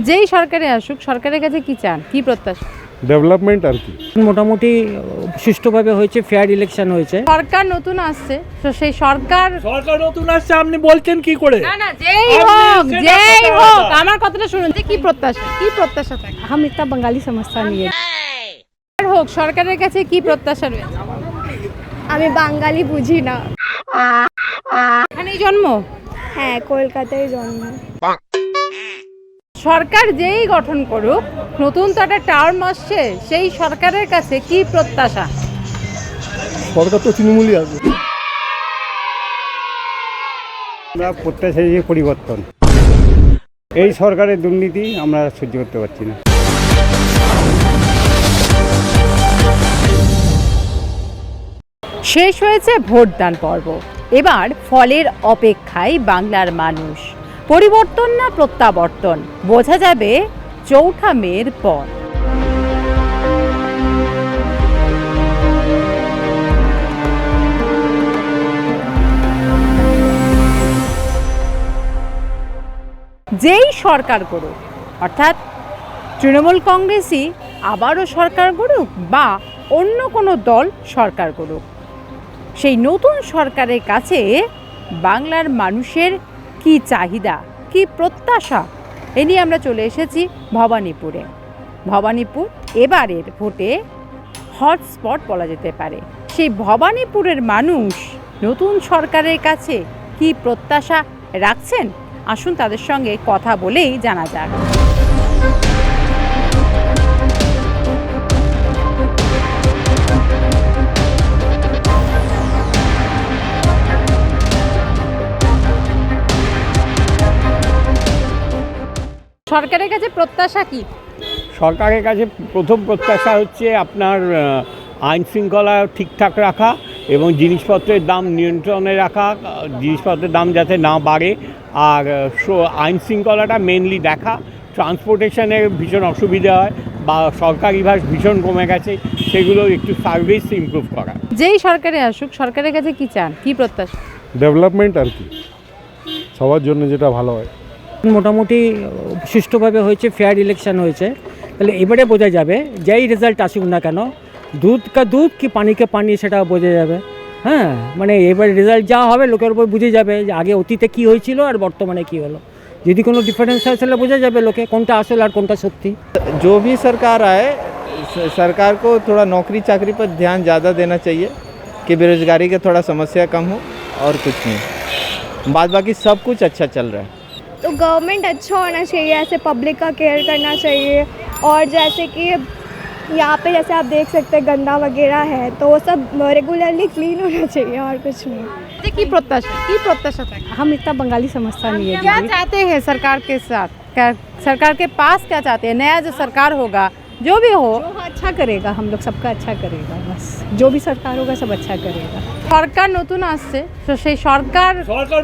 যেই সরকারে আসুক সরকারের কাছে কি চান, কি প্রত্যাশা? ডেভেলপমেন্ট আর কি। মোটামুটি সুষ্ঠুভাবে হয়েছে, ফেয়ার ইলেকশন হয়েছে। সরকার নতুন আসছে, তো সেই সরকার নতুন আসছে, আপনি বলছেন কি করে? না না, যেই হোক আমার কথাটা শুনুন, যে কি প্রত্যাশা থাকে? हम इतना बंगाली समझता नहीं है। হোক সরকারের কাছে কি প্রত্যাশা রয়েছে? আমি বাঙালি বুঝি না। এখানেই জন্ম? হ্যাঁ, কলকাতায় জন্ম। সরকার যেই গঠন করুক, নতুন তো একটা টার্ম আসছে, সেই সরকারের কাছে কি প্রত্যাশা? সরকার তো তৃণমূলই আছে। আমরা প্রত্যাশা যে পরিবর্তন, এই সরকারের দুর্নীতি আমরা সহ্য করতে পারছি না। শেষ হয়েছে ভোটদান পর্ব, এবার ফলের অপেক্ষায় বাংলার মানুষ। পরিবর্তন না প্রত্যাবর্তন বোঝা যাবে ৪ঠা মের পর। যেই সরকার করুক, অর্থাৎ তৃণমূল কংগ্রেসই আবারও সরকার করুক বা অন্য কোনো দল সরকার করুক, সেই নতুন সরকারের কাছে বাংলার মানুষের কি চাহিদা, কি প্রত্যাশা, এ নিয়ে আমরা চলে এসেছি ভবানীপুরে। ভবানীপুর এবারের ভোটে হটস্পট বলা যেতে পারে। সেই ভবানীপুরের মানুষ নতুন সরকারের কাছে কি প্রত্যাশা রাখছেন, আসুন তাদের সঙ্গে কথা বলেই জানা যাক। সরকারের কাছে প্রত্যাশা কি? সরকারের কাছে প্রথম প্রত্যাশা হচ্ছে আপনার আইন শৃঙ্খলা ঠিকঠাক রাখা এবং জিনিসপত্রের দাম নিয়ন্ত্রণে রাখা, জিনিসপত্রের দাম যাতে না বাড়ে, আর আইন শৃঙ্খলাটা মেনলি দেখা। ট্রান্সপোর্টেশনের ভীষণ অসুবিধা হয় বা সরকারি বাস ভীষণ কমে গেছে, সেগুলো একটু সার্ভিস ইমপ্রুভ করা। যেই সরকারে আসুক সরকারের কাছে কি চান, কি প্রত্যাশা? ডেভেলপমেন্ট আর কি, সবার জন্য যেটা ভালো হয়। মোটামুটি সুষ্ঠুভাবে হয়েছে, ফেয়ার ইলেকশন হয়েছে। তাহলে এবারে বোঝা যাবে, যেই রেজাল্ট আসুক না কেন, দুধ কা দুধ কি পানি কা পানি, সেটা বোঝা যাবে। হ্যাঁ, মানে এবার রেজাল্ট যা হবে লোকের উপর বুঝে যাবে যে আগে অতীতে কী হয়েছিল আর বর্তমানে কী হলো। যদি কোনো ডিফারেন্স হয় তাহলে বোঝা যাবে লোকে কোনটা আসল আর কোনটা সত্যি। जो भी सरकार आए, सरकार को थोड़ा नौकरी चाकरी पर ध्यान ज़्यादा देना चाहिए कि बेरोज़गारी का थोड़ा समस्या कम हो, और कुछ नहीं। बाद बाकी सब कुछ अच्छा चल रहा है। तो गवर्नमेंट अच्छा होना चाहिए, ऐसे पब्लिक का केयर करना चाहिए। और जैसे कि यहाँ पे जैसे आप देख सकते हैं गंदा वगैरह है, तो वो सब रेगुलरली क्लीन होना चाहिए, और कुछ नहीं। की प्रत्याशा था? हम इतना बंगाली समझता नहीं है। क्या चाहते हैं सरकार के साथ, क्या सरकार के पास क्या चाहते हैं? नया जो सरकार होगा, जो भी हो, जो अच्छा करेगा, हम लोग सबका अच्छा करेगा, बस जो भी सरकार होगा सब अच्छा करेगा। সরকার নতুন আসছে, তো সেই সরকার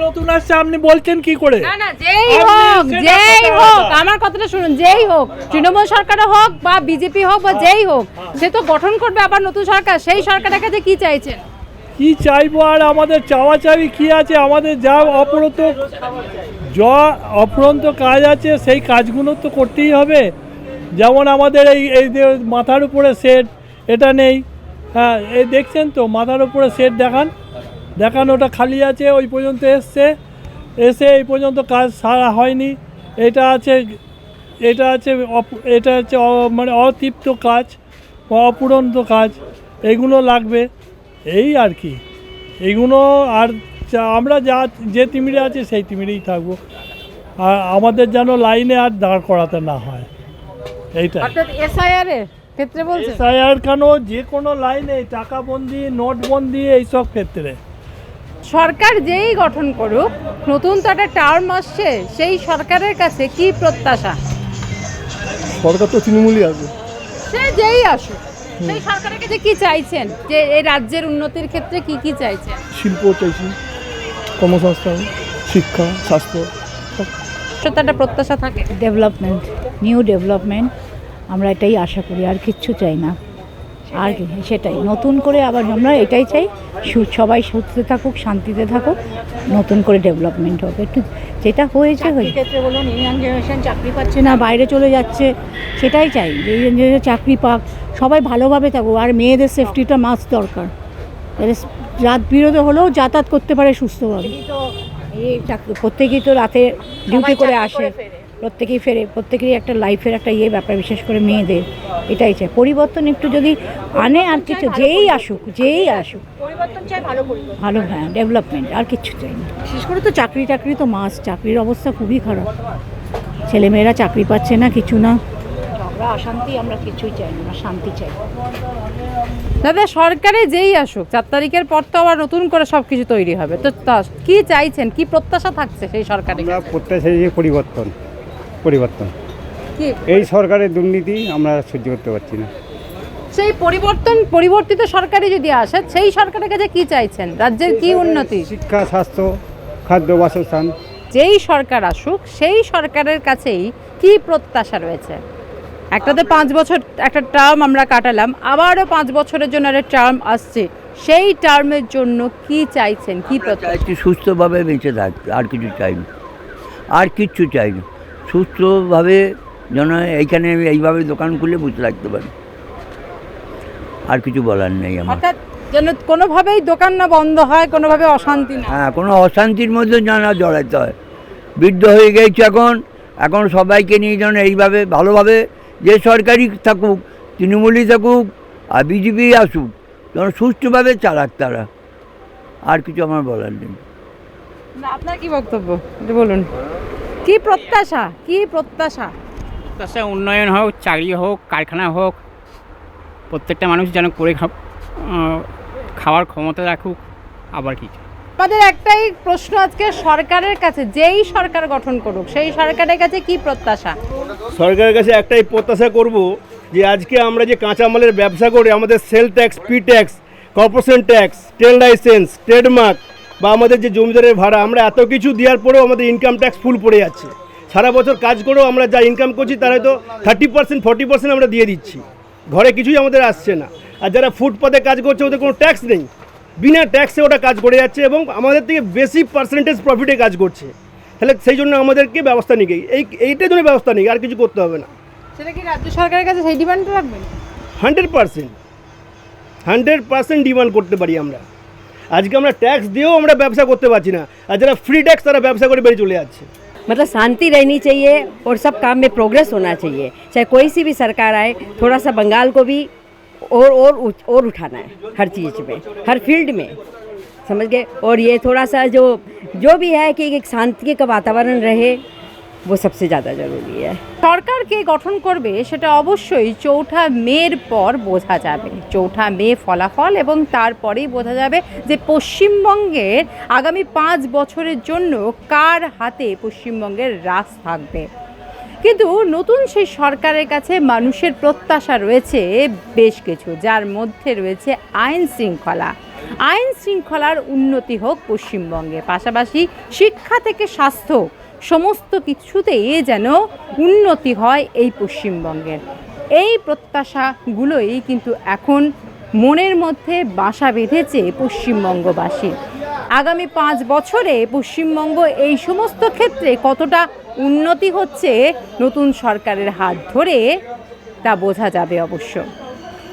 নতুন আসছে, আপনি বলছেন কি করে? না না, যেই হোক আমার কথাটা শুনুন, যেই হোক, তৃণমূল সরকার হোক বা বিজেপি হোক বা যেই হোক, সে তো গঠন করবে আবার নতুন সরকার। সেই সরকারের কাছে কি চাইছেন? কি চাইবো আর, আমাদের চাওয়া চাইবি কি আছে? আমাদের যা অপরন্ত কাজ আছে সেই কাজগুলো তো করতেই হবে। যেমন আমাদের এই যে মাথার উপরে শেড, এটা নেই। হ্যাঁ, এই দেখছেন তো, মাথার উপরে শেড দেখান ওটা খালি আছে, ওই পর্যন্ত এসে এই পর্যন্ত কাজ সারা হয়নি। এটা আছে মানে অতৃপ্ত কাজ, অপুরন্ত কাজ, এগুলো লাগবে। এই আর কি, এইগুলো। আর আমরা যে তিমিরে আছি সেই তিমিরেই থাকবো, আর আমাদের যেন লাইনে আর দাঁড় করাতে না হয়, এইটা। অর্থাৎ এসআইআর এর ক্ষেত্রে বলছে? এসআইআর কেন, যে কোনো লাইনে, টাকাবন্দি, নোটবন্দি, এইসব ক্ষেত্রে সরকার যেই গঠন করুক, নতুন তো একটা টার্ম আসছে, সেই সরকারের কাছে কি প্রত্যাশা? সরকার তো তৃণমূলই আছে। সে যেই আসুক, সেই সরকারের কাছে কি চাইছেন, যে এই রাজ্যের উন্নতির ক্ষেত্রে কি কি চাইছেন? শিল্প চাইছি, কর্মসংস্থান, শিক্ষা, স্বাস্থ্য, সেটা একটা প্রত্যাশা থাকে। ডেভেলপমেন্ট, নিউ ডেভেলপমেন্ট, আমরা এটাই আশা করি, আর কিচ্ছু চাই না। আর কি সেটাই নতুন করে আবার আমরা এটাই চাই সবাই সুস্থ থাকুক, শান্তিতে থাকুক, নতুন করে ডেভেলপমেন্ট হবে একটু। যেটা হয়েছে ক্ষেত্রে বলুন, ইয়াং জেনারেশন চাকরি পাচ্ছে না, বাইরে চলে যাচ্ছে, সেটাই চাই যে ইয়াং জেনারেশন চাকরি পাক, সবাই ভালোভাবে থাকুক। আর মেয়েদের সেফটিটা মাস্ট দরকার, রাত বিরোধে হলেও যাতায়াত করতে পারে সুস্থভাবে। এই প্রত্যেকেই তো রাতে ডিউটি করে আসে, প্রত্যেকেই ফেরে, প্রত্যেকেরই একটা লাইফের একটা ব্যাপার, বিশেষ করে মেয়েদের। এটাই চাই পরিবর্তন একটু যদি আনে, আর কিছু যেই আসুক পরিবর্তন চাই, ভালো, হ্যাঁ ডেভেলপমেন্ট, আর কিছু চাই না। বিশেষ করে তো চাকরি তো মাস্ট, চাকরির অবস্থা খুবই খারাপ, ছেলেমেয়েরা চাকরি পাচ্ছে না, কিছু না, ঝগড়া অশান্তি, আমরা কিছুই চাই না, শান্তি চাই। দাদা, সরকারে যেই আসুক 4 তারিখের পর তো আবার নতুন করে সব কিছু তৈরি হবে, তো কি চাইছেন, কি প্রত্যাশা থাকছে সেই সরকারে? আমরা প্রত্যাশা যে পরিবর্তন কি এই সরকারের দুর্নীতি আমরা সহ্য করতে পারছি না। সেই পরিবর্তিত সরকারে যদি আসে, সেই সরকারের কাছে কি চাইছেন, রাজ্যের কি উন্নতি? শিক্ষা, স্বাস্থ্য, খাদ্য, বাসস্থান। যেই সরকার আসুক সেই সরকারের কাছেই কি প্রত্যাশা রয়েছে? একটাতে 5 বছর একটা টার্ম আমরা কাটালাম, আবারও 5 বছরের জন্য একটা টার্ম আসছে, সেই টার্মের জন্য কি চাইছেন, কি প্রত্যাশা? চাইছি সুস্থভাবে বেঁচে থাকতে, আর কিছু চাই না, আর কিচ্ছু চাই না। সুস্থভাবে যেন এইখানে এইভাবে দোকান খুলে বসে থাকতে পারি, আর কিছু বলার নেই আমার। অর্থাৎ যেন কোনোভাবেই দোকান না বন্ধ হয়, কোনোভাবে অশান্তি না। হ্যাঁ, কোনো অশান্তির মধ্যে যেন জড়াতে হয়। বৃদ্ধ হয়ে গেছে এখন সবাইকে নিয়ে যেন এইভাবে ভালোভাবে, যে সরকারি থাকুক, তৃণমূলই থাকুক আর বিজেপি আসুক, যেন সুষ্ঠুভাবে চালাক তারা, আর কিছু আমার বলার নেই। না, আপনার কি বক্তব্য একটু বলুন, কি প্রত্যাশা? প্রত্যাশা উন্নয়ন হোক, চাকরি হোক, কারখানা হোক, প্রত্যেকটা মানুষ যেন করে খাওয়ার ক্ষমতা রাখুক, আবার কি। আমাদের একটাই প্রশ্ন আজকে সরকারের কাছে, যেই সরকার গঠন করুক সেই সরকারের কাছে কি প্রত্যাশা? সরকারের কাছে একটাই প্রত্যাশা করব যে আজকে আমরা যে কাঁচামালের ব্যবসা করে আমাদের sell tax, P tax, corporation tax, trade licence, trademark বা আমাদের যে জমিদারের ভাড়া, আমরা এত কিছু দেওয়ার পরেও আমাদের ইনকাম ট্যাক্স ফুল পড়ে যাচ্ছে। সারা বছর কাজ করেও আমরা যা ইনকাম করছি তার হয়তো 30%, 40% আমরা দিয়ে দিচ্ছি, ঘরে কিছুই আমাদের আসছে না। আর যারা ফুটপাতে কাজ করছে ওদের কোনো ট্যাক্স নেই, বিনা ট্যাক্সে ওটা কাজ করে যাচ্ছে এবং আমাদের থেকে বেশি পার্সেন্টেজ প্রফিটে কাজ করছে। তাহলে সেই জন্য আমাদেরকে ব্যবস্থা নিয়ে এইটার জন্য ব্যবস্থা নিই, আর কিছু করতে হবে না। সেটা কি রাজ্য সরকারের কাছে সেই ডিমান্ড রাখবেন? 100% ডিমান্ড করতে পারি আমরা। আজকে আমরা ট্যাক্স দিয়েও আমরা ব্যবসা করতে পারছি না, আর যারা ফ্রি ট্যাক্স তারা ব্যবসা করে বেরিয়ে চলে যাচ্ছে। मतलब शांति रहनी चाहिए और सब काम में प्रोग्रेस होना चाहिए, चाहे कोई सी भी सरकार आए। थोड़ा सा बंगाल को भी और उठाना है, हर चीज़ में, हर फील्ड में, समझ गए। और ये थोड़ा सा जो भी है कि एक शांति का वातावरण रहे, वो सबसे ज़्यादा ज़रूरी है। সরকার কে গঠন করবে সেটা অবশ্যই 4 মের পর বোঝা যাবে। 4 মে ফলাফল, এবং তারপরেই বোঝা যাবে যে পশ্চিমবঙ্গের আগামী 5 বছরের জন্য কার হাতে পশ্চিমবঙ্গের রাজ থাকবে। কিন্তু নতুন সেই সরকারের কাছে মানুষের প্রত্যাশা রয়েছে বেশ কিছু, যার মধ্যে রয়েছে আইন শৃঙ্খলার উন্নতি হোক পশ্চিমবঙ্গে, পাশাপাশি শিক্ষা থেকে স্বাস্থ্য সমস্ত কিছুতেই যেন উন্নতি হয় এই পশ্চিমবঙ্গের। এই প্রত্যাশাগুলোই কিন্তু এখন মনের মধ্যে বাসা বেঁধেছে পশ্চিমবঙ্গবাসী। আগামী 5 বছরে পশ্চিমবঙ্গ এই সমস্ত ক্ষেত্রে কতটা উন্নতি হচ্ছে নতুন সরকারের হাত ধরে তা বোঝা যাবে অবশ্য।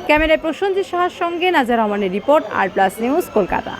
ক্যামেরায় প্রসেনজিৎ সাহার সঙ্গে নাজার রহমানের রিপোর্ট, আর প্লাস নিউজ, কলকাতা।